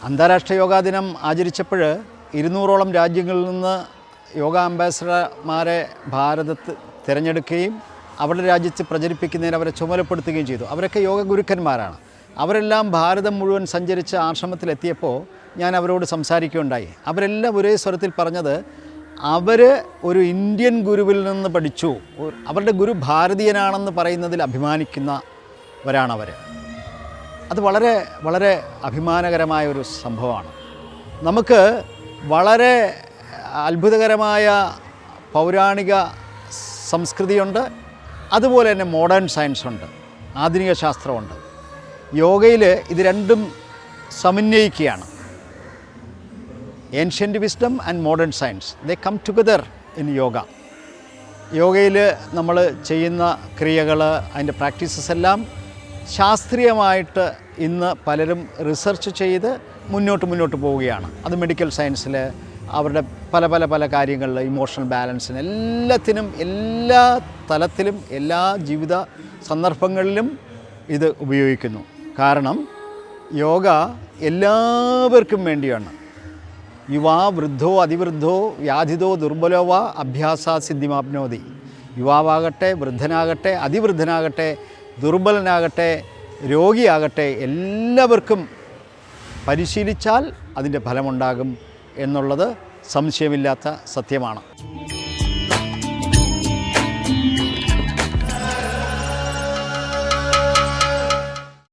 അന്താരാഷ്ട്ര യോഗാ ദിനം ആചരിച്ചപ്പോൾ 200ഓളം രാജ്യങ്ങളിൽ നിന്ന് യോഗ അംബാസഡർമാരെ ഭാരതത്തിൽ തിരഞ്ഞെടുക്കുകയും അവരുടെ രാജ്യത്ത് പ്രചരിപ്പിക്കുന്നതിന് അവരെ ചുമതലപ്പെടുത്തുകയും ചെയ്തു. അവരൊക്കെ യോഗ ഗുരുക്കന്മാരാണ്. അവരെല്ലാം ഭാരതം മുഴുവൻ സഞ്ചരിച്ച് ആശ്രമത്തിലെത്തിയപ്പോൾ ഞാൻ അവരോട് സംസാരിക്കുകയുണ്ടായി. അവരെല്ലാം ഒരേ സ്വരത്തിൽ പറഞ്ഞത് അവർ ഒരു ഇന്ത്യൻ ഗുരുവിൽ നിന്ന് പഠിച്ചു, അവരുടെ ഗുരു ഭാരതീയനാണെന്ന് പറയുന്നതിൽ അഭിമാനിക്കുന്നവരാണവർ. അത് വളരെ വളരെ അഭിമാനകരമായ ഒരു സംഭവമാണ്. നമുക്ക് വളരെ അത്ഭുതകരമായ പൗരാണിക സംസ്കൃതിയുണ്ട്, അതുപോലെ തന്നെ മോഡേൺ സയൻസുണ്ട്, ആധുനിക ശാസ്ത്രമുണ്ട്. യോഗയിൽ ഇത് രണ്ടും സമന്വയിക്കുകയാണ്. Ancient wisdom and modern science they come together in yoga. യോഗയിൽ നമ്മൾ ചെയ്യുന്ന ക്രിയകൾ, അതിൻ്റെ പ്രാക്ടീസസ് എല്ലാം ശാസ്ത്രീയമായിട്ട് ഇന്ന് പലരും റിസർച്ച് ചെയ്ത് മുന്നോട്ട് പോവുകയാണ്. അത് മെഡിക്കൽ സയൻസിൽ അവരുടെ പല കാര്യങ്ങളിൽ, ഇമോഷണൽ ബാലൻസിന്, എല്ലാത്തിനും, എല്ലാ തലത്തിലും, എല്ലാ ജീവിത സന്ദർഭങ്ങളിലും ഇത് ഉപയോഗിക്കുന്നു. കാരണം യോഗ എല്ലാവർക്കും വേണ്ടിയാണ്. യുവാ വൃദ്ധോ അതിവൃദ്ധോ വ്യാധിതോ ദുർബലോ വാ അഭ്യാസാ സിദ്ധിമാപ്നോതി. യുവാവാകട്ടെ, വൃദ്ധനാകട്ടെ, അതിവൃദ്ധനാകട്ടെ, ദുർബലനാകട്ടെ, രോഗിയാകട്ടെ, എല്ലാവർക്കും പരിശീലിച്ചാൽ അതിൻ്റെ ഫലമുണ്ടാകും എന്നുള്ളത് സംശയമില്ലാത്ത സത്യമാണ്.